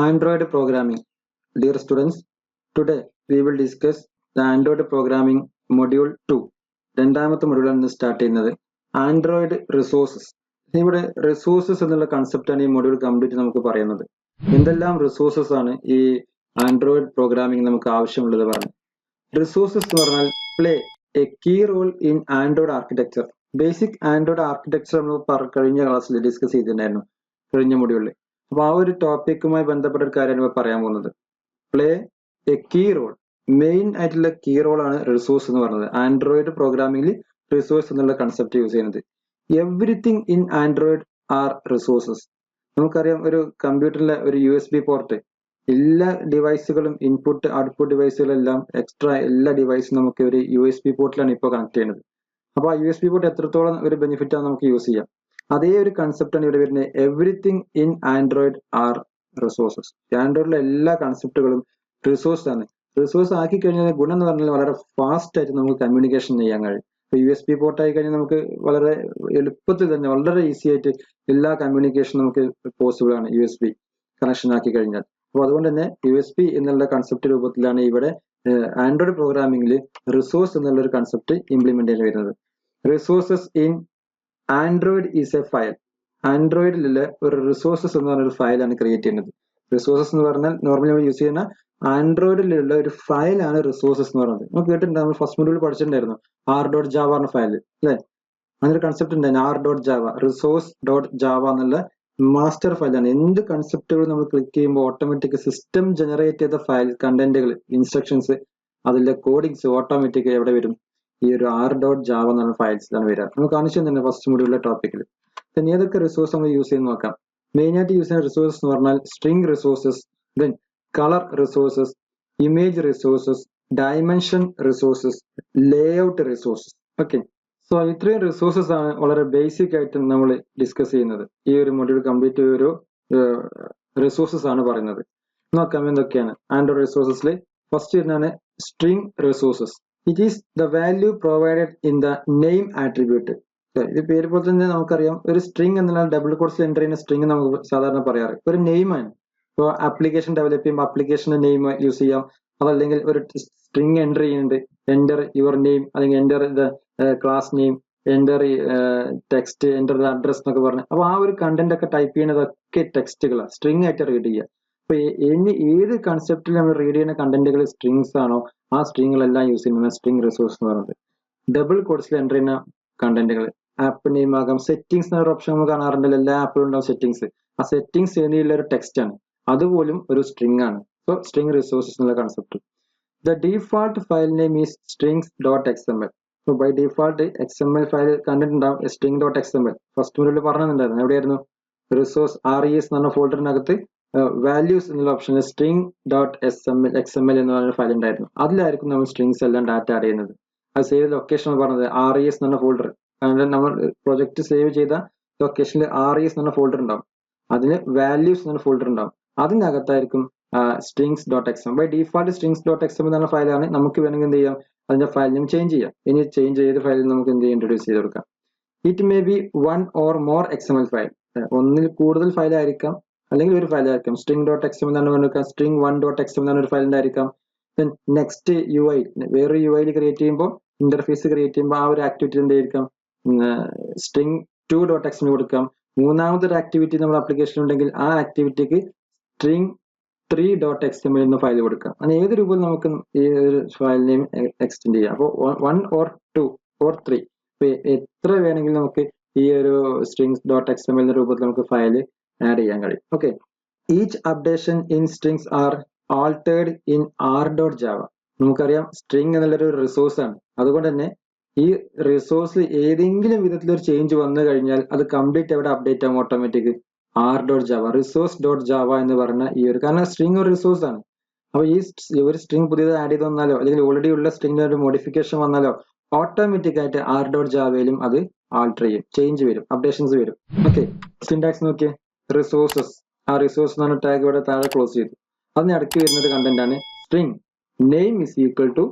Android programming. Dear students, today we will discuss the Android programming module 2. രണ്ടാമത്തെ മൊഡ്യൂളാണ് start ചെയ്യുന്നത്. Android resources. ഇവിടെ resources എന്നുള്ള കൺസെപ്റ്റാണ് ഈ module complete നമുക്ക് പറയുന്നത്. എന്തെല്ലാം റിസോഴ്സസ് ആണ് ഈ ആൻഡ്രോയിഡ് പ്രോഗ്രാമിംഗ് നമുക്ക് ആവശ്യമുള്ളത് പറഞ്ഞു. റിസോഴ്സസ് എന്ന് പറഞ്ഞാൽ play a key role in Android architecture. Basic Android architecture നമ്മൾ കഴിഞ്ഞ ക്ലാസ്സിൽ ഡിസ്കസ് ചെയ്തിട്ടുണ്ടായിരുന്നു, കഴിഞ്ഞ മൊഡ്യൂളിൽ. അപ്പൊ ആ ഒരു ടോപ്പിക്കുമായി ബന്ധപ്പെട്ട ഒരു കാര്യമാണ് പറയാൻ പോകുന്നത്. Play a key role, main ആയിട്ടുള്ള കീ റോൾ ആണ് റിസോഴ്സ് എന്ന് പറയുന്നത്. ആൻഡ്രോയിഡ് പ്രോഗ്രാമിംഗിൽ റിസോഴ്സ് എന്നുള്ള കൺസെപ്റ്റ് യൂസ് ചെയ്യുന്നത്. Everything in Android are resources. നമുക്കറിയാം, ഒരു കമ്പ്യൂട്ടറിലെ ഒരു USB പോർട്ട്, എല്ലാ ഡിവൈസുകളും ഇൻപുട്ട് ഔട്ട്പുട്ട് ഡിവൈസുകളെല്ലാം എക്സ്ട്രാ എല്ലാ ഡിവൈസും നമുക്ക് ഒരു USB പോർട്ടിലാണ് ഇപ്പോൾ കണക്ട് ചെയ്യുന്നത്. അപ്പോൾ ആ USB പോർട്ട് എത്രത്തോളം ഒരു ബെനിഫിറ്റ് ആണ് നമുക്ക് യൂസ് ചെയ്യാം. അതേ ഒരു കൺസെപ്റ്റാണ് ഇവിടെ വരുന്നത്. Everything in Android are resources. ആൻഡ്രോയിഡിലെ എല്ലാ കൺസെപ്റ്റുകളും റിസോഴ്സ് ആണ്. റിസോഴ്സ് ആക്കി കഴിഞ്ഞാൽ ഗുണം എന്ന് പറഞ്ഞാൽ വളരെ ഫാസ്റ്റ് ആയിട്ട് നമുക്ക് കമ്മ്യൂണിക്കേഷൻ ചെയ്യാൻ കഴിയും. ഇപ്പൊ USB പോർട്ട് ആയി കഴിഞ്ഞാൽ നമുക്ക് വളരെ എളുപ്പത്തിൽ തന്നെ വളരെ ഈസി ആയിട്ട് എല്ലാ കമ്മ്യൂണിക്കേഷൻ നമുക്ക് പോസിബിൾ ആണ് USB കണക്ഷൻ ആക്കി കഴിഞ്ഞാൽ. അപ്പോൾ അതുകൊണ്ട് തന്നെ USB എന്നുള്ള കൺസെപ്റ്റ് രൂപത്തിലാണ് ഇവിടെ ആൻഡ്രോയിഡ് പ്രോഗ്രാമിംഗിൽ റിസോഴ്സ് എന്നുള്ള ഒരു കൺസെപ്റ്റ് ഇംപ്ലിമെന്റ് ചെയ്ത് വരുന്നത്. Resources in Android is a file. ആൻഡ്രോയിഡിലുള്ള ഒരു റിസോഴ്സസ് എന്ന് പറഞ്ഞ ഒരു ഫയലാണ് ക്രിയേറ്റ് ചെയ്യുന്നത്. റിസോഴ്സസ് എന്ന് പറഞ്ഞാൽ നോർമലി നമ്മൾ യൂസ് ചെയ്യുന്ന ആൻഡ്രോയിഡിലുള്ള ഒരു ഫയലാണ് റിസോഴ്സസ് എന്ന് പറയുന്നത്. നമ്മൾ കേട്ടിട്ടുണ്ട്, നമ്മൾ ഫസ്റ്റ് മൊഡ്യൂളിൽ പഠിച്ചിട്ടുണ്ടായിരുന്നു r.java എന്ന ഫയൽ, അല്ലെ? അങ്ങനെ കൺസെപ്റ്റ് ഉണ്ടായിരുന്നു, r.java, resource.java എന്നുള്ള മാസ്റ്റർ ഫയലാണ്. എന്ത് കൺസെപ്റ്റുകൾ നമ്മൾ ക്ലിക്ക് ചെയ്യുമ്പോൾ ഓട്ടോമാറ്റിക് സിസ്റ്റം ജനറേറ്റ് ചെയ്ത ഫയൽ കണ്ടന്റുകൾ, ഇൻസ്ട്രക്ഷൻസ്, അതിലെ കോഡിങ്സ് ഓട്ടോമാറ്റിക് എവിടെ വരും? ഈ ഒരു r.java എന്ന ഫയൽസിലാണ് വരിക. നമ്മൾ കാണിച്ചു തന്നെ ഫസ്റ്റ് മൊഡ്യൂളിലെ ടോപ്പിക്കിൽ. പിന്നെ ഏതൊക്കെ റിസോഴ്സ് നമ്മൾ യൂസ് ചെയ്യുന്ന നോക്കാം. മെയിൻ ആയിട്ട് യൂസ് ചെയ്യുന്ന റിസോഴ്സസ് എന്ന് പറഞ്ഞാൽ string resources, then colour resources, image resources, dimension resources, layout resources. Okay, so ഇത്രയും റിസോഴ്സസ് ആണ് വളരെ ബേസിക് ആയിട്ട് നമ്മൾ ഡിസ്കസ് ചെയ്യുന്നത്. ഈ ഒരു മൊഡ്യൂൾ കംപ്ലീറ്റ് ഒരു റിസോഴ്സസ് ആണ് പറയുന്നത്. നോക്കാം എന്തൊക്കെയാണ് ആൻഡ്രോയിഡ് റിസോഴ്സസിൽ. ഫസ്റ്റ് വരുന്നതാണ് string resources. It is the value provided in the name attribute. ഇത് പേര് പോലെ തന്നെ നമുക്കറിയാം, ഒരു സ്ട്രിംഗ് എന്നുള്ള ഡബിൾ കോട്ട്സിൽ എൻ്റർ ചെയ്യുന്ന സ്ട്രിംഗ് നമുക്ക് സാധാരണ പറയാറ് ഒരു നെയിമാണ്. ഇപ്പോൾ ആപ്ലിക്കേഷൻ ഡെവലപ്പ് ചെയ്യുമ്പോൾ ആപ്ലിക്കേഷന്റെ നെയിം യൂസ് ചെയ്യാം. അതല്ലെങ്കിൽ ഒരു സ്ട്രിംഗ് എൻ്റർ ചെയ്യുന്നുണ്ട്, എൻ്റർ യുവർ നെയിം, അല്ലെങ്കിൽ enter the class name, enter text, enter the address എന്നൊക്കെ പറഞ്ഞു. അപ്പോൾ ആ ഒരു കണ്ടന്റ് ഒക്കെ ടൈപ്പ് ചെയ്യുന്നതൊക്കെ ടെക്സ്റ്റുകളാണ്, സ്ട്രിംഗ് ആയിട്ട് റീഡ് ചെയ്യുക. അപ്പൊ ഏത് കൺസെപ്റ്റിൽ നമ്മൾ റീഡ് ചെയ്യുന്ന കണ്ടന്റുകൾ സ്ട്രിങ്സ് ആണോ, ആ സ്ട്രിങ്ങുകളെല്ലാം യൂസ് ചെയ്യുന്ന സ്ട്രിംഗ് റിസോഴ്സ് എന്ന് പറയുന്നത്. ഡബിൾ കോഡ്സിൽ എൻ്റർ ചെയ്യുന്ന കണ്ടന്റുകൾ, ആപ്പ് നെയിം ആകാം, സെറ്റിംഗ്സ് എന്നൊരു ഓപ്ഷൻ നമ്മൾ കാണാറുണ്ടല്ലോ, എല്ലാ ആപ്പിലും ഉണ്ടാവും സെറ്റിംഗ്സ്. ആ സെറ്റിംഗ്സ് ചെയ്യുന്നതിലുള്ള ഒരു ടെക്സ്റ്റ് ആണ്, അതുപോലും ഒരു സ്ട്രിംഗ് ആണ്. സോ സ്ട്രിംഗ് റിസോഴ്സസ് എന്നുള്ള concept. The default file name is strings.xml. So by default XML file content ഉണ്ടാവും string.xml. ഫസ്റ്റ് മുതൽ പറഞ്ഞിട്ടുണ്ടായിരുന്നു, എവിടെയായിരുന്നു? റിസോഴ്സ് RES എന്ന് പറഞ്ഞ ഫോൾഡറിനകത്ത് വാല്യൂസ് എന്നുള്ള ഓപ്ഷനിൽ string.xml എന്ന് പറഞ്ഞ ഫയൽ ഉണ്ടായിരുന്നു. അതിലായിരിക്കും നമ്മൾ സ്ട്രിങ്സ് എല്ലാം ഡാറ്റ ആഡ് ചെയ്യുന്നത്. അത് സേവ് ലൊക്കേഷൻ പറഞ്ഞത് RES എന്ന് പറഞ്ഞ ഫോൾഡർ, നമ്മൾ പ്രൊജക്ട് സേവ് ചെയ്ത ലൊക്കേഷനിൽ RES എന്ന് പറഞ്ഞ ഫോൾഡർ ഉണ്ടാവും, അതിന് വാല്യൂസ് എന്ന് പറഞ്ഞ ഫോൾഡർ ഉണ്ടാവും, അതിനകത്തായിരിക്കും strings.xml. ബൈ ഡിഫാൾട്ട് strings.xml എന്ന ഫയലാണ്. നമുക്ക് വേണമെങ്കിൽ എന്ത് ചെയ്യാം, അതിന്റെ ഫയൽ നെയിം ചേഞ്ച് ചെയ്യാം. ഇനി ചേഞ്ച് ചെയ്ത ഫയലിൽ നമുക്ക് എന്ത് ചെയ്യാം, ഇൻട്രൊഡ്യൂസ് ചെയ്ത് കൊടുക്കാം. It may be one or more XML file. ഒന്നിൽ കൂടുതൽ ഫയൽ ആയിരിക്കാം, അല്ലെങ്കിൽ ഒരു ഫയൽ ആയിരിക്കാം. string.xml എന്നാണ് കൊടുക്കുക, string1.xml എന്നൊരു ഫയൽ ഉണ്ടായിരിക്കാം. ദെൻ നെക്സ്റ്റ് UI, വേറൊരു UI ക്രിയേറ്റ് ചെയ്യുമ്പോൾ, ഇന്റർഫേസ് ക്രിയേറ്റ് ചെയ്യുമ്പോൾ ആ ഒരു ആക്ടിവിറ്റി എന്തായിരിക്കാം, string2.xml കൊടുക്കാം. മൂന്നാമതൊരു ആക്ടിവിറ്റി നമ്മുടെ ആപ്ലിക്കേഷൻ ഉണ്ടെങ്കിൽ ആ ആക്ടിവിറ്റിക്ക് string3.xml എന്ന ഫയൽ കൊടുക്കാം. അങ്ങനെ ഏത് രൂപത്തിൽ നമുക്ക് ഈ ഒരു ഫയൽ നെയിം എക്സ്റ്റെൻഡ് ചെയ്യാം. അപ്പോൾ 1 or 2 or 3 എത്ര വേണമെങ്കിലും നമുക്ക് ഈ ഒരു strings.xml എന്ന രൂപത്തിൽ നമുക്ക് ഫയൽ ആഡ് ചെയ്യാൻ കഴിയും. Okay, each updation in strings R altered in r.java. നമുക്കറിയാം സ്ട്രിംഗ് എന്നുള്ളൊരു റിസോഴ്സ് ആണ്. അതുകൊണ്ട് തന്നെ ഈ റിസോഴ്സിൽ ഏതെങ്കിലും വിധത്തിലൊരു ചേഞ്ച് വന്നു കഴിഞ്ഞാൽ അത് കംപ്ലീറ്റ് എവിടെ അപ്ഡേറ്റ് ആവും? ഓട്ടോമാറ്റിക് r.java, resource.java എന്ന് പറഞ്ഞ ഈ ഒരു, കാരണം സ്ട്രിംഗ് ഒരു റിസോഴ്സ് ആണ്. അപ്പൊ ഈ ഒരു സ്ട്രിംഗ് പുതിയത് ആഡ് ചെയ്ത് വന്നാലോ, അല്ലെങ്കിൽ ഓൾറെഡി ഉള്ള സ്ട്രിംഗിന് ഒരു മോഡിഫിക്കേഷൻ വന്നാലോ, ഓട്ടോമാറ്റിക് ആയിട്ട് r.java-യിലും അത് ആൾട്ടർ ചെയ്യും, ചേഞ്ച് വരും, അപ്ഡേഷൻസ് വരും. ഓക്കെ, സിന്റാക്സ് നോക്കിയേ. റിസോഴ്സസ്, ആ റിസോഴ്സ് എന്ന് പറഞ്ഞ ടാഗ് ഇവിടെ താഴെ ക്ലോസ് ചെയ്തു. അതിന് അടുത്ത് വരുന്നൊരു കണ്ടന്റ് ആണ് string name is equal to,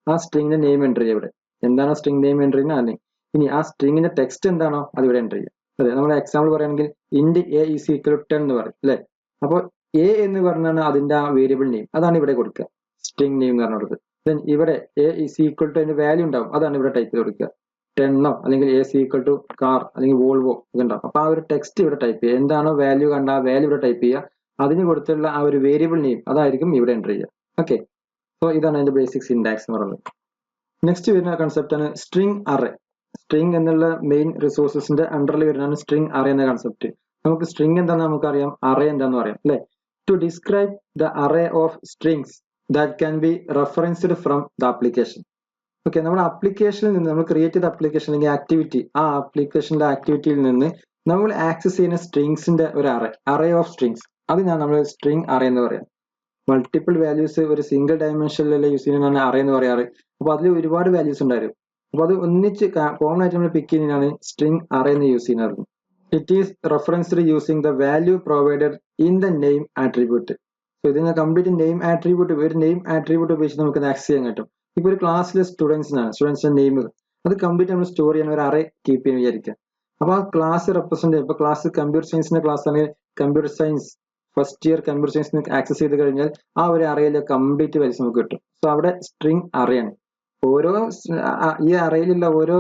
ആ സ്ട്രിംഗിന്റെ നെയിം എൻ്റർ ചെയ്യുക. ഇവിടെ എന്താണോ സ്ട്രിംഗ് നെയിം എൻ്റർ ചെയ്യുന്നത്, അല്ലെങ്കിൽ ഇനി ആ സ്ട്രിംഗിന്റെ ടെക്സ്റ്റ് എന്താണോ അത് ഇവിടെ എൻ്റർ ചെയ്യുക. അതെ, നമ്മുടെ എക്സാമ്പിൾ പറയുകയാണെങ്കിൽ ഇൻഡ് a ഈസ് ഈക്വൽ ടു 10 എന്ന് പറയും, അല്ലെ? അപ്പോൾ എ എന്ന് പറഞ്ഞാണ് അതിന്റെ ആ വേരിയബിൾ നെയിം, അതാണ് ഇവിടെ കൊടുക്കുക, സ്ട്രിംഗ് നെയിം എന്ന് പറഞ്ഞത്. ദെൻ ഇവിടെ എ ഈസ് ഈക്വൽ ടു അതിന്റെ വാല്യൂ ഉണ്ടാവും, അതാണ് ഇവിടെ ടൈപ്പ് ചെയ്ത് കൊടുക്കുക. 10 അല്ലെങ്കിൽ A is equal to car അല്ലെങ്കിൽ വോൾവോ ഒക്കെ ഉണ്ടാവും. അപ്പൊ ആ ഒരു ടെക്സ്റ്റ് ഇവിടെ ടൈപ്പ് ചെയ്യുക, എന്താണോ വാല്യൂ കണ്ട ആ വാല്യൂ ഇവിടെ ടൈപ്പ് ചെയ്യുക, അതിന് കൊടുത്തുള്ള ആ ഒരു വേരിയബിൾ നെയിം അതായിരിക്കും ഇവിടെ എൻ്റർ ചെയ്യുക. ഓക്കെ, സോ ഇതാണ് അതിന്റെ ബേസിക് സിൻടാക്സ് എന്ന് പറയുന്നത്. നെക്സ്റ്റ് വരുന്ന കൺസെപ്റ്റ് ആണ് സ്ട്രിംഗ് അറേ. സ്ട്രിംഗ് എന്നുള്ള മെയിൻ റിസോഴ്സസിന്റെ അണ്ടറിൽ വരുന്നതാണ് സ്ട്രിംഗ് അറേ എന്ന കൺസെപ്റ്റ്. നമുക്ക് സ്ട്രിംഗ് എന്താണെന്ന് നമുക്കറിയാം, അറേ എന്താണെന്ന് പറയാം അല്ലെ. To describe the array of strings that can be referenced from the application. Okay, നമ്മുടെ ആപ്ലിക്കേഷനിൽ നിന്ന് നമ്മൾ ക്രിയേറ്റ് ചെയ്ത ആപ്ലിക്കേഷൻ അല്ലെങ്കിൽ ആക്ടിവിറ്റി, ആ ആപ്ലിക്കേഷനിലെ ആക്ടിവിറ്റിയിൽ നിന്ന് നമ്മൾ ആക്സസ് ചെയ്യുന്ന സ്ട്രിംഗ്സിന്റെ ഒരു അറേ ഓഫ് സ്ട്രിംഗ്സ്, അതിനാണ് നമ്മൾ സ്ട്രിംഗ് അറേ എന്ന് പറയാം. മൾട്ടിപ്പിൾ വാല്യൂസ് ഒരു സിംഗിൾ ഡയമെൻഷനിലല്ലേ യൂസ് ചെയ്യുന്നതാണ് അറേ എന്ന് പറയാറ്. അപ്പൊ അതിൽ ഒരുപാട് വാല്യൂസ് ഉണ്ടായിരുന്നു. അപ്പൊ അത് ഒന്നിച്ച് കോമൺ ആയിട്ട് നമ്മൾ പിക്ക് ചെയ്യുന്നതാണ് സ്ട്രിംഗ് അറേ എന്ന് യൂസ് ചെയ്യുന്നത്. It is referenced using the value provided in the name attribute. So ഇതിന് കംപ്ലീറ്റ് നെയിം ആട്രിബ്യൂട്ട്, ഒരു നെയിം ആട്രിബ്യൂട്ട് ഉപയോഗിച്ച് നമുക്ക് ആക്സസ് ചെയ്യാൻ പറ്റും. ഇപ്പൊ ഒരു ക്ലാസ്സിലെ സ്റ്റുഡൻസിന്റെ നെയിം അത് കംപ്ലീറ്റ് നമ്മൾ സ്റ്റോർ ചെയ്യാൻ ഒരു അറേ കീപ്പ് ചെയ്യാൻ വിചാരിക്കുക. അപ്പൊ ആ ക്ലാസ് റെപ്രസെന്റ് ചെയ്യുക. ഇപ്പൊ ക്ലാസ് കമ്പ്യൂട്ടർ സയൻസിന്റെ ക്ലാസ് ആണെങ്കിൽ computer science first year computer സയൻസിന് ആക്സസ് ചെയ്ത് കഴിഞ്ഞാൽ ആ ഒരു അറയിലെ കംപ്ലീറ്റ് വാല്യൂസ് നമുക്ക് കിട്ടും. സോ അവിടെ സ്ട്രിംഗ് അറേയാണ്. ഓരോ ഈ അറയിലുള്ള ഓരോ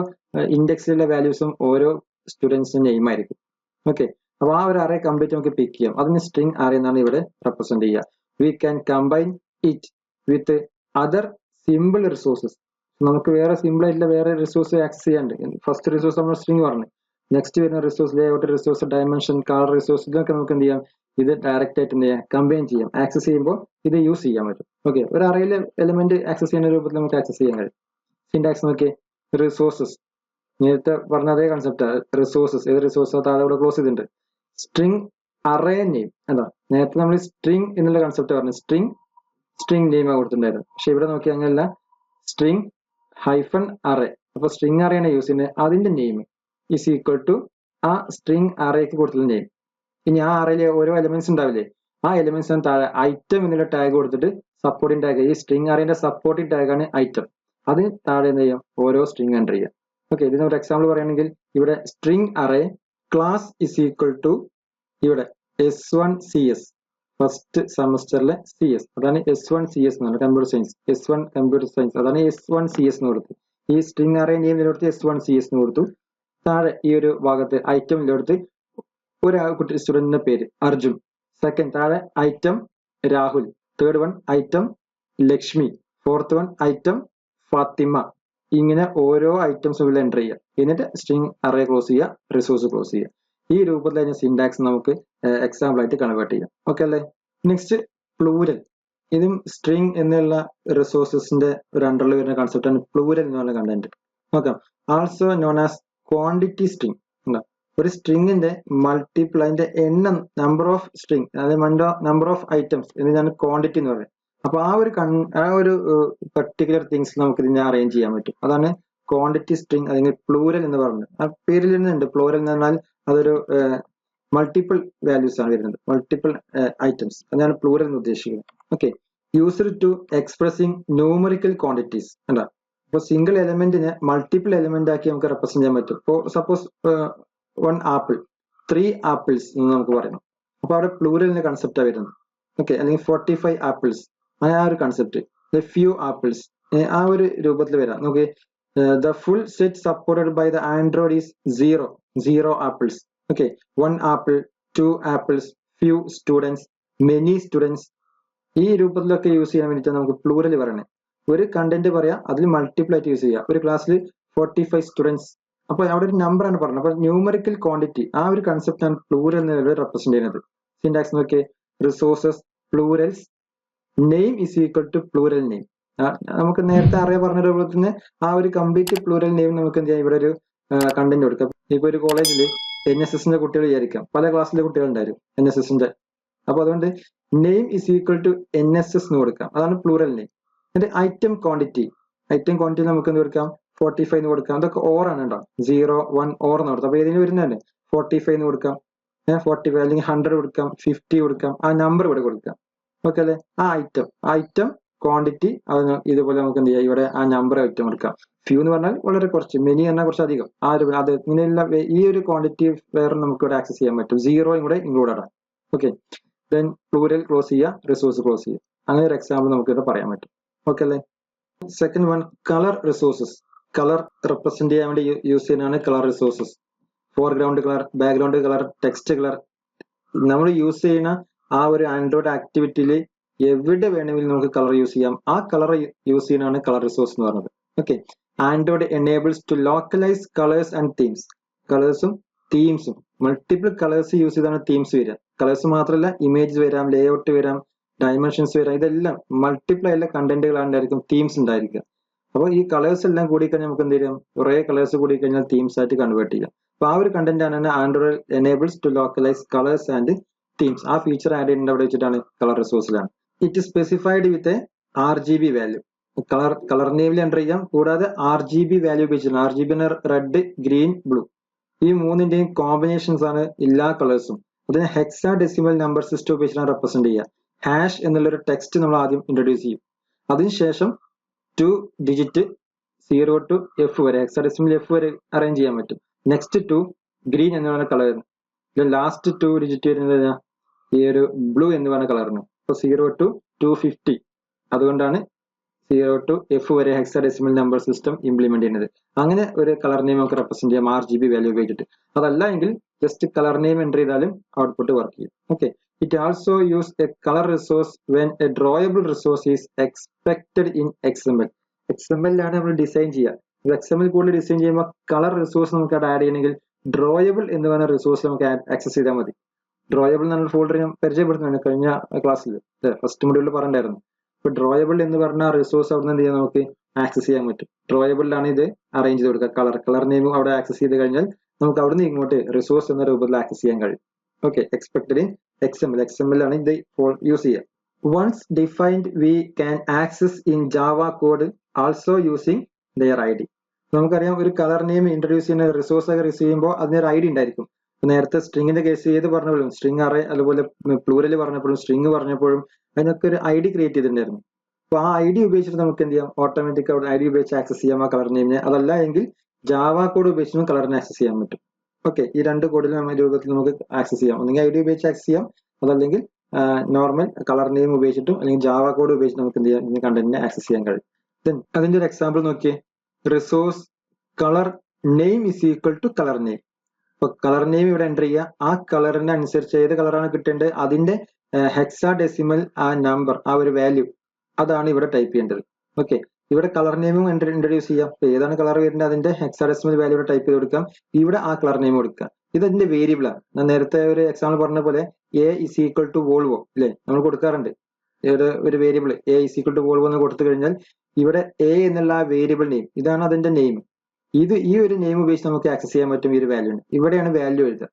ഇൻഡെക്സിലുള്ള വാല്യൂസും ഓരോ സ്റ്റുഡൻസിന്റെ നെയിം ആയിരിക്കും. ഓക്കെ, അപ്പൊ ആ ഒരു അറേ കംപ്ലീറ്റ് നമുക്ക് പിക്ക് ചെയ്യാം. അതിന് സ്ട്രിംഗ് അറേ എന്നാണ് ഇവിടെ റെപ്രസെന്റ് ചെയ്യുക. We can combine it with other simple resources. നമുക്ക് വേറെ സിമ്പിൾ ആയിട്ടുള്ള വേറെ റിസോഴ്സ് ആക്സസ് ചെയ്യാണ്ട്. ഫസ്റ്റ് റിസോഴ്സ് നമ്മൾ സ്ട്രിംഗ് പറഞ്ഞു, നെക്സ്റ്റ് വരുന്ന resource layout resource, dimension, colour resource, ഇതൊക്കെ നമുക്ക് എന്ത് ചെയ്യാം, ഇത് ഡയറക്റ്റ് ആയിട്ട് എന്ത് ചെയ്യാം, കമ്പൈൻ ചെയ്യാം. ആക്സസ് ചെയ്യുമ്പോൾ ഇത് യൂസ് ചെയ്യാൻ പറ്റും. ഓക്കെ, ഒരു അറയിലെ എലിമെന്റ് ആക്സസ് ചെയ്യുന്ന രൂപത്തിൽ നമുക്ക് ആക്സസ് ചെയ്യാൻ കഴിയും. സിൻടാക്സ് നോക്കി, റിസോഴ്സസ് നേരത്തെ പറഞ്ഞ അതേ കൺസെപ്റ്റ്. റിസോഴ്സസ്, ഏത് റിസോഴ്സ് താഴെ ഇവിടെ ക്ലോസ് ചെയ്തിട്ടുണ്ട്. സ്ട്രിംഗ് അറേ നെയിം എന്താ, നേരത്തെ നമ്മൾ സ്ട്രിംഗ് എന്നുള്ള കൺസെപ്റ്റ് പറഞ്ഞു, സ്ട്രിംഗ് നെയിം കൊടുത്തിട്ടുണ്ടായിരുന്നു. പക്ഷെ ഇവിടെ നോക്കി അങ്ങനെയല്ല, സ്ട്രിംഗ് ഹൈഫൺ അറേ. അപ്പൊ സ്ട്രിംഗ് അറേയാണ് യൂസ് ചെയ്യുന്നത്, അതിന്റെ നെയിം ഈസ് ഈക്വൽ ടു ആ സ്ട്രിംഗ് അറേക്ക് കൊടുത്തിട്ടുള്ള നെയിം. ഇനി ആ അറയിലെ ഓരോ എലിമെന്റ്സ് ഉണ്ടാവില്ലേ, ആ എലിമെന്റ്സിന് താഴെ ഐറ്റം എന്നുള്ള ടാഗ് കൊടുത്തിട്ട് സപ്പോർട്ടിംഗ് ടാഗ്, ഈ സ്ട്രിംഗ് അറേന്റെ സപ്പോർട്ടിംഗ് ടാഗ് ആണ് ഐറ്റം. അതിന് താഴെ എന്ത് ചെയ്യാം, ഓരോ സ്ട്രിംഗ് എൻ്റർ ചെയ്യാം. ഓക്കെ, ഇതിന് ഒരു എക്സാമ്പിൾ പറയുകയാണെങ്കിൽ ഇവിടെ string array class is equal to ഇവിടെ S1 CS, ഫസ്റ്റ് സെമസ്റ്ററിലെ CS, അതാണ് S1 CS എന്ന് പറഞ്ഞത്, computer science S1 computer science, അതാണ് S1 CS എന്ന് കൊടുത്തു. ഈ സ്ട്രിംഗ് അറേ നെയിം കൊടുത്ത് S1 CS എന്ന് കൊടുത്തു. താഴെ ഈ ഒരു ഭാഗത്ത് ഐറ്റം കൊടുത്ത് ഒരു കുട്ടി സ്റ്റുഡന്റിന്റെ പേര് അർജുൻ, സെക്കൻഡ് താഴെ item Rahul, third one item Lakshmi, fourth one item Fathima. ഇങ്ങനെ ഓരോ ഐറ്റംസും ഇവിടെ എൻ്റർ ചെയ്യുക. എന്നിട്ട് സ്ട്രിംഗ് അറേ ക്ലോസ് ചെയ്യുക, റിസോഴ്സ് ക്ലോസ് ചെയ്യുക. ഈ രൂപത്തിൽ അതിന്റെ സിൻടാക്സ് നമുക്ക് എക്സാമ്പിൾ ആയിട്ട് കൺവേർട്ട് ചെയ്യാം. ഓക്കെ അല്ലേ. Next plural. ഇതും സ്ട്രിംഗ് എന്നുള്ള റിസോഴ്സസിന്റെ ഒരു അണ്ടറിൽ വരുന്ന കൺസെപ്റ്റ് ആണ് പ്ലൂരൽ എന്ന് പറഞ്ഞ കണ്ടന്റ്. നോക്കാം, also known as quantity string. ഒരു സ്ട്രിങ്ങിന്റെ മൾട്ടിപ്പിൾ, അതിന്റെ എണ്ണം, നമ്പർ ഓഫ് സ്ട്രിംഗ്, അതായത് നമ്പർ ഓഫ് ഐറ്റംസ് എന്നാണ് ക്വാണ്ടിറ്റി എന്ന് പറയുന്നത്. അപ്പൊ ആ ഒരു പർട്ടിക്കുലർ തിങ്സ് നമുക്ക് ഇതിനെ അറേഞ്ച് ചെയ്യാൻ പറ്റും. അതാണ് ക്വാണ്ടിറ്റി സ്ട്രിംഗ് അല്ലെങ്കിൽ പ്ലൂരൽ എന്ന് പറയുന്നത്. ആ പേരിൽ നിന്നുണ്ട് പ്ലൂരൽ എന്ന് പറഞ്ഞാൽ അതൊരു മൾട്ടിപ്പിൾ വാല്യൂസ് ആണ് വരുന്നത്, മൾട്ടിപ്പിൾ ഐറ്റംസ്, അതാണ് പ്ലൂരൽ എന്ന് ഉദ്ദേശിക്കുന്നത്. Okay, used to expressing numerical quantities. എന്താ, ഇപ്പൊ സിംഗിൾ എലിമെന്റിനെ മൾട്ടിപ്പിൾ എലിമെന്റ് ആക്കി നമുക്ക് റെപ്രസെന്റ് ചെയ്യാൻ പറ്റും. ഇപ്പോൾ സപ്പോസ് 1 ആപ്പിൾ, 3 ആപ്പിൾസ് എന്ന് നമുക്ക് പറയണം. അപ്പൊ അവിടെ പ്ലൂരലിന്റെ കൺസെപ്റ്റാണ് വരുന്നത്. ഓക്കെ, അല്ലെങ്കിൽ 45 ആപ്പിൾസ്, ആ ഒരു കൺസെപ്റ്റ്. ഫ്യൂ ആപ്പിൾസ്, ആ ഒരു രൂപത്തിൽ വരാം. നോക്കി, the full set supported by the Android is 0 apples. Okay, 1 apple, 2 apples, few students, many students. ഈ രൂപത്തിലൊക്കെ യൂസ് ചെയ്യാൻ വേണ്ടിയിട്ടാണ് നമുക്ക് പ്ലൂരൽ പറയണത്. ഒരു കണ്ടന്റ് പറയാം, അതിൽ മൾട്ടിപ്പിൾ ആയിട്ട് യൂസ് ചെയ്യുക. ഒരു ക്ലാസ്സിൽ 45 സ്റ്റുഡൻസ്, അപ്പൊ അവിടെ ഒരു നമ്പർ ആണ് പറഞ്ഞത്. അപ്പൊ ന്യൂമറിക്കൽ ക്വാണ്ടിറ്റി, ആ ഒരു കൺസെപ്റ്റ് ആണ് പ്ലൂരൽ എന്ന് റെപ്രസെന്റ് ചെയ്യുന്നത്. സിൻടാക്സ് നോക്കിയേ, resources plurals, name is equal to plural name. നമുക്ക് നേരത്തെ അറിയാൻ പറഞ്ഞ രൂപത്തിൽ തന്നെ ആ ഒരു കംപ്ലീറ്റ് പ്ലൂരൽ നെയിം നമുക്ക് എന്ത് ചെയ്യാം, ഇവിടെ ഒരു കണ്ടന്റ് കൊടുക്കാം. ഇപ്പൊ ഒരു കോളേജിൽ NSSന്റെ കുട്ടികൾ വിചാരിക്കാം, പല ക്ലാസ്സിലെ കുട്ടികൾ ഉണ്ടായിരുന്നു NSSന്റെ. അപ്പൊ അതുകൊണ്ട് name is equal to NSS എന്ന് കൊടുക്കാം, അതാണ് പ്ലൂരൽ നെയിം. എന്നിട്ട് ഐറ്റം ക്വാണ്ടിറ്റി നമുക്ക് എന്ത് കൊടുക്കാം, 45 എന്ന് കൊടുക്കാം. അതൊക്കെ ഓർ ആണ് കേട്ടോ, 0 1 ഓർ എന്ന് കൊടുക്കാം. അപ്പൊ ഏതെങ്കിലും വരുന്നതന്നെ 45 എന്ന് കൊടുക്കാം, 45 അല്ലെങ്കിൽ 100 കൊടുക്കാം, 50 കൊടുക്കാം, ആ നമ്പർ ഇവിടെ കൊടുക്കാം. ഓക്കെ അല്ലെ. ആ ഐറ്റം ക്വാണ്ടിറ്റി ഇതുപോലെ നമുക്ക് എന്ത് ചെയ്യാം, ഇവിടെ ആ നമ്പർ ഐറ്റം കൊടുക്കാം. ഫ്യൂ എന്ന് പറഞ്ഞാൽ വളരെ കുറച്ച്, മെനി എന്നാൽ കുറച്ച് അധികം. ആ ഒരു അത് ഇങ്ങനെയുള്ള ഈ ഒരു ക്വാണ്ടിറ്റി വേറെ നമുക്ക് ഇവിടെ ആക്സസ് ചെയ്യാൻ പറ്റും. 0 കൂടെ ഇൻക്ലൂഡ് ആണ്. ഓക്കെ, ദെൻ പ്ലൂരൽ ക്ലോസ് ചെയ്യുക, റിസോഴ്സ് ക്ലോസ് ചെയ്യുക. അങ്ങനെ ഒരു എക്സാമ്പിൾ നമുക്ക് ഇവിടെ പറയാൻ പറ്റും. ഓക്കെ അല്ലേ? Second one, colour resources. Colour represent ചെയ്യാൻ വേണ്ടി യൂസ് ചെയ്യുന്നതാണ് colour resources. Foreground colour, background colour, text colour. നമ്മൾ യൂസ് ചെയ്യുന്ന ആ ഒരു ആൻഡ്രോയിഡ് ആക്ടിവിറ്റിയിൽ എവിടെ വേണമെങ്കിലും നമുക്ക് കളർ യൂസ് ചെയ്യാം. ആ കളർ യൂസ് ചെയ്യുന്നതാണ് കളർ റിസോഴ്സ് എന്ന് പറയുന്നത്. Okay, Android enables to localise colours and themes. കളേഴ്സും തീംസും മൾട്ടിപ്പിൾ കളേഴ്സ് യൂസ് ചെയ്താണ് തീംസ് വരിക. കളേഴ്സ് മാത്രമല്ല, ഇമേജ് വരാം, ലേഔട്ട് വരാം, ഡയമെൻഷൻസ് വരാം. ഇതെല്ലാം മൾട്ടിപ്ലൈ ആയിട്ടുള്ള കണ്ടന്റുകളാണ്ടായിരിക്കും തീംസ് ഉണ്ടായിരിക്കുക. അപ്പോൾ ഈ കളേഴ്സ് എല്ലാം കൂടി കഴിഞ്ഞാൽ നമുക്ക് എന്ത് ചെയ്യാം, കുറേ കളേഴ്സ് കൂടി കഴിഞ്ഞാൽ തീംസ് ആയിട്ട് കൺവേർട്ട് ചെയ്യാം. അപ്പോൾ ആ ഒരു കണ്ടന്റ് ആണ് Android enables to localise colours and themes. ആ ഫീച്ചർ ആഡ് ചെയ്യുന്നത് അവിടെ വെച്ചിട്ടാണ് കളർ റിസോഴ്സിലാണ്. It specified with a RGB value. Colour നെയിമിൽ എൻ്റർ ചെയ്യാം. കൂടാതെ RGB വാല്യൂ ഉപയോഗിച്ചിട്ടുണ്ട്. RGB red, green, blue. ഈ മൂന്നിന്റെയും കോമ്പിനേഷൻസ് ആണ് എല്ലാ കളേഴ്സും. അതിന് ഹെക്സാ ഡെസിമൽ നമ്പർ സിസ്റ്റം ഉപയോഗിച്ചാണ് റെപ്രസെന്റ് ചെയ്യുക. ഹാഷ് എന്നുള്ളൊരു ടെക്സ്റ്റ് നമ്മൾ ആദ്യം ഇൻട്രൊഡ്യൂസ് ചെയ്യും. അതിനുശേഷം 2 ഡിജിറ്റ് 0 to F വരെ, ഹെക്സാഡെസിമൽ F വരെ അറേഞ്ച് ചെയ്യാൻ പറ്റും. നെക്സ്റ്റ് 2 ഗ്രീൻ എന്ന് പറയുന്ന കളറിന്, ലാസ്റ്റ് 2 ഡിജിറ്റ് വരുന്നത് ഈ ഒരു ബ്ലൂ എന്ന് പറയുന്ന കളറിന്. അപ്പോൾ 0 to 250. അതുകൊണ്ടാണ് 0 to F വരെ ഹെക്സാഡെസിമൽ നമ്പർ സിസ്റ്റം ഇംപ്ലിമെന്റ് ചെയ്യുന്നത്. അങ്ങനെ ഒരു കളർ നെയിം നമുക്ക് റെപ്രസെന്റ് ചെയ്യാം RGB വാല്യൂ ഉപയോഗിച്ചിട്ട്. അതല്ല എങ്കിൽ ജസ്റ്റ് കളർ നെയിം എൻ്റർ ചെയ്താലും ഔട്ട്പുട്ട് വർക്ക് ചെയ്യും. Okay, it also use a colour resource when a drawable resource is expected in XML. XML-ലാണ് നമ്മൾ ഡിസൈൻ ചെയ്യുക. XML കൂടുതൽ ഡിസൈൻ ചെയ്യുമ്പോൾ കളർ റിസോഴ്സ് നമുക്ക് അവിടെ ആഡ് ചെയ്യണമെങ്കിൽ ഡ്രോയബിൾ എന്ന് പറയുന്ന റിസോഴ്സ് നമുക്ക് ആക്സസ് ചെയ്താൽ മതി. ഡ്രോയബിൾ എന്നുള്ള ഫോൾഡർ ഞാൻ പരിചയപ്പെടുത്തുന്നുണ്ട് കഴിഞ്ഞ ക്ലാസ്സിൽ, ഫസ്റ്റ് മൊഡ്യൂളിൽ പറഞ്ഞിട്ടുണ്ടായിരുന്നു. ഇപ്പൊ ഡ്രോയബിൾ എന്ന് പറഞ്ഞ റിസോഴ്സ് അവിടെ നിന്ന് എന്ത് ചെയ്യാൻ നമുക്ക് ആക്സസ് ചെയ്യാൻ പറ്റും. ഡ്രോയബിളിലാണ് ഇത് അറേഞ്ച് ചെയ്ത് കൊടുക്കുക. കളർ നെയിം അവിടെ ആക്സസ് ചെയ്ത് കഴിഞ്ഞാൽ നമുക്ക് അവിടെ നിന്ന് ഇങ്ങോട്ട് റിസോഴ്സ് എന്ന രൂപത്തിൽ ആക്സസ് ചെയ്യാൻ കഴിയും. ഓക്കെ, എക്സ്പെക്ടഡ് ഇൻ XML ആണ് ഇത് യൂസ് ചെയ്യുക. Once defined we can access in Java code also using their ID. നമുക്കറിയാം, ഒരു കളർ നെയിം ഇൻട്രൊഡ്യൂസ് ചെയ്യുന്ന റിസോഴ്സ് ഒക്കെ റിസീവ് ചെയ്യുമ്പോൾ അതിനൊരു ID ഉണ്ടായിരിക്കും. നേരത്തെ സ്ട്രിങ്ങിന്റെ കേസ് ഏത് പറഞ്ഞപ്പോഴും, സ്ട്രിങ് അറേ അതുപോലെ പ്ലൂരൽ പറഞ്ഞപ്പോഴും സ്ട്രിങ് പറഞ്ഞപ്പോഴും അതിനൊക്കെ ഒരു ID ക്രിയേറ്റ് ചെയ്തിട്ടുണ്ടായിരുന്നു. അപ്പോൾ ആ ID ഉപയോഗിച്ചിട്ട് നമുക്ക് എന്ത് ചെയ്യാം, ഓട്ടോമാറ്റിക് അവിടെ ID ഉപയോഗിച്ച് ആക്സസ് ചെയ്യാം ആ കളർ നെയിമിനെ. അതല്ല എങ്കിൽ ജാവ കോഡ് ഉപയോഗിച്ചും കളറിനെ ആക്സസ് ചെയ്യാൻ പറ്റും. ഓക്കെ, ഈ രണ്ട് കോഡിലും രൂപത്തിൽ നമുക്ക് ആക്സസ് ചെയ്യാം. ഒന്നെങ്കിൽ ID ഉപയോഗിച്ച് ആക്സസ് ചെയ്യാം, അതല്ലെങ്കിൽ നോർമൽ കളർ നെയിം ഉപയോഗിച്ചിട്ടും അല്ലെങ്കിൽ ജാവ കോഡ് ഉപയോഗിച്ചിട്ട് നമുക്ക് എന്ത് ചെയ്യാം, കണ്ടന്റിനെ ആക്സസ് ചെയ്യാൻ കഴിയും. അതിന്റെ ഒരു എക്സാമ്പിൾ നോക്കിയേ. Resource colour name is equal to colour name. ഇപ്പൊ കളർ നെയിം ഇവിടെ എൻ്റർ ചെയ്യുക. ആ കളറിന് അനുസരിച്ച് ഏത് കളറാണ് കിട്ടേണ്ടത് അതിന്റെ ഹെക്സാ ഡെസിമൽ ആ നമ്പർ, ആ ഒരു വാല്യൂ, അതാണ് ഇവിടെ ടൈപ്പ് ചെയ്യേണ്ടത്. ഓക്കെ, ഇവിടെ കളർ നെയിമും ഇൻട്രൊഡ്യൂസ് ചെയ്യാം. ഏതാണ് കളർ വരുന്നത് അതിന്റെ ഹെക്സാ ഡെസിമൽ വാല്യൂ ഇവിടെ ടൈപ്പ് ചെയ്ത് കൊടുക്കാം. ഇവിടെ ആ കളർ നെയിം കൊടുക്കുക. ഇത് അതിന്റെ വേരിയബിൾ ആണ്. ഞാൻ നേരത്തെ ഒരു എക്സാമ്പിൾ പറഞ്ഞ പോലെ A is equal to Volvo അല്ലെ, നമ്മൾ കൊടുക്കാറുണ്ട്. ഒരു variable A is equal to Volvo എന്ന് കൊടുത്തു കഴിഞ്ഞാൽ ഇവിടെ A എന്നുള്ള ആ വേരിയബിൾ നെയിം, ഇതാണ് അതിന്റെ നെയിം. ഈ ഒരു നെയിം ഉപയോഗിച്ച് നമുക്ക് ആക്സസ് ചെയ്യാൻ പറ്റും ഈ ഒരു വാല്യൂ. ഇവിടെയാണ് വാല്യൂ എഴുതുക.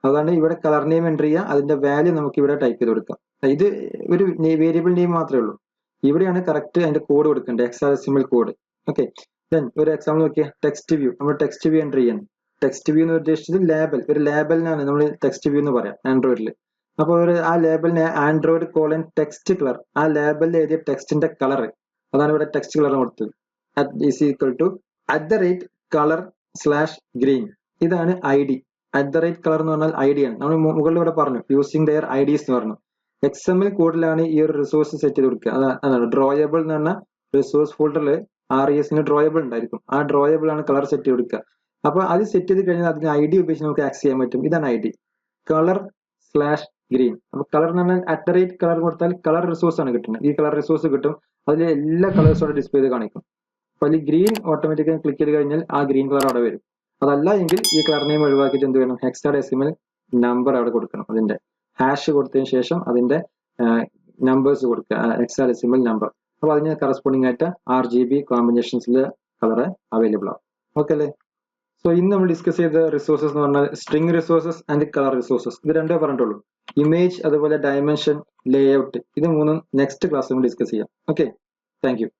അതാണ് ഇവിടെ കളർ നെയിം എൻ്റർ ചെയ്യുക, അതിന്റെ വാല്യൂ നമുക്ക് ഇവിടെ ടൈപ്പ് ചെയ്ത് കൊടുക്കാം. ഇത് ഒരു വേരിയബിൾ നെയിം മാത്രമേ ഉള്ളൂ. ഇവിടെയാണ് കറക്റ്റ് അതിന്റെ കോഡ് കൊടുക്കേണ്ടത്, ഹെക്സാഡെസിമൽ കോഡ്. ഓക്കെ, ദെൻ ഒരു എക്സാമ്പിൾ നോക്കിയാൽ ടെക്സ്റ്റ് വ്യൂ. നമ്മൾ ടെക്സ്റ്റ് വ്യൂ എൻ്റർ ചെയ്യണം. ടെക്സ്റ്റ് വ്യൂ എന്ന് ഉദ്ദേശിച്ചത് ലേബൽ, ഒരു ലേബലിനാണ് നമ്മൾ ടെക്സ്റ്റ് വ്യൂ എന്ന് പറയാം ആൻഡ്രോയിഡിൽ. അപ്പോൾ ആ ലേബലിനെ ആൻഡ്രോയിഡ് കോളൻ ടെക്സ്റ്റ് കളർ, ആ ലേബലിൽ എഴുതിയ ടെക്സ്റ്റിന്റെ കളർ, അതാണ് ഇവിടെ ടെക്സ്റ്റ് കളർ കൊടുത്തത്. Is equal to @color/green. ഇതാണ് ID. @color എന്ന് പറഞ്ഞാൽ ID ആണ്. നമ്മൾ മുകളിൽ ഇവിടെ പറഞ്ഞു യൂസിങ് ദെയർ IDs എന്ന് പറഞ്ഞു. XML കോഡിലാണ് ഈ ഒരു റിസോഴ്സ് സെറ്റ് ചെയ്ത് കൊടുക്കുക. അതാണ് ഡ്രോയബിൾ എന്ന് പറഞ്ഞ റിസോഴ്സ് ഫോൾഡറിൽ RESന് ഡ്രോയബിൾ ഉണ്ടായിരിക്കും. ആ ഡ്രോയബിൾ ആണ് കളർ സെറ്റ് ചെയ്ത് കൊടുക്കുക. അപ്പോൾ അത് സെറ്റ് ചെയ്ത് കഴിഞ്ഞാൽ അതിന് ID ഉപയോഗിച്ച് നമുക്ക് ആക്സസ് ചെയ്യാൻ പറ്റും. ഇതാണ് ID, color/green. അപ്പൊ കളർ എന്ന് പറഞ്ഞാൽ @color കൊടുത്താൽ കളർ റിസോഴ്സ് ആണ് കിട്ടുന്നത്. ഈ കളർ റിസോഴ്സ് കിട്ടും. അതിൽ എല്ലാ കളേഴ്സോടെ ഡിസ്പ്ലേ ചെയ്ത് കാണിക്കും. അപ്പൊ അതിൽ ഗ്രീൻ ഓട്ടോമാറ്റിക്കായി ക്ലിക്ക് ചെയ്ത് കഴിഞ്ഞാൽ ആ ഗ്രീൻ കളർ അവിടെ വരും. അതല്ല എങ്കിൽ ഈ കളർ നെയിം ഒഴിവാക്കിയിട്ട് എന്ത് വേണം, ഹെക്സാഡെസിമൽ നമ്പർ അവിടെ കൊടുക്കണം. അതിന്റെ ഹാഷ് കൊടുത്തതിന് ശേഷം അതിന്റെ നമ്പേഴ്സ് കൊടുക്കുക, ഹെക്സാഡെസിമൽ നമ്പർ. അപ്പൊ അതിന് കറസ്പോണ്ടിങ് ആയിട്ട് RGB കോമ്പിനേഷൻസിലെ കളർ അവൈലബിൾ ആവും. ഓക്കെ അല്ലേ? സോ ഇന്ന് നമ്മൾ ഡിസ്കസ് ചെയ്ത റിസോഴ്സസ് എന്ന് പറഞ്ഞാൽ string resources and colour resources. ഇത് രണ്ടേ പറഞ്ഞിട്ടുള്ളൂ. ഇമേജ് അതുപോലെ ഡയമെൻഷൻ, ലേഔട്ട്, ഇത് മൂന്നും നെക്സ്റ്റ് ക്ലാസ്സിൽ നമ്മൾ ഡിസ്കസ് ചെയ്യാം. Okay, thank you.